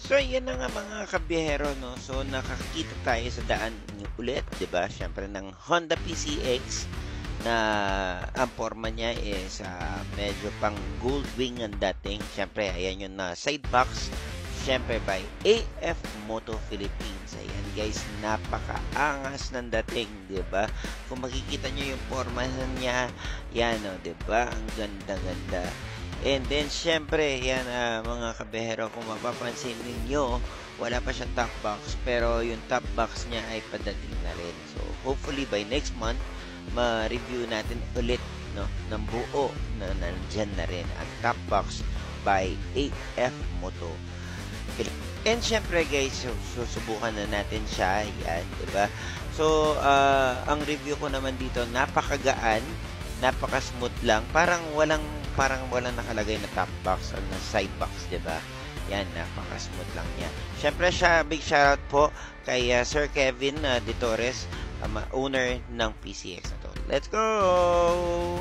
So, yan na nga mga kabiyahero, no? So, nakakita tayo sa daan ulit, di ba? Siyempre, ng Honda PCX na ang forma niya is medyo pang gold wing ang dating. Siyempre, ayan yung side box. Siyempre, by AF Moto Philippines. Ayan, guys, napakaangas ng dating, di ba? Kung makikita nyo yung forma niya, yan, o, di ba? Ang ganda-ganda. And then, syempre, yan mga kabehero, kung mapapansin ninyo, wala pa siyang top box, pero yung top box niya ay padating na rin. So, hopefully by next month, ma-review natin ulit, no, ng buo na nandyan na rin ang top box by AF Moto. And syempre guys, susubukan na natin siya, yan, diba? So, ang review ko naman dito, napakagaan, napaka-smooth lang, parang walang nakalagay na top box or na side box, 'di ba? Yan, napaka-smooth lang niya. Syempre big shoutout po kay Sir Kevin De Torres, owner ng PCX na to. Let's go!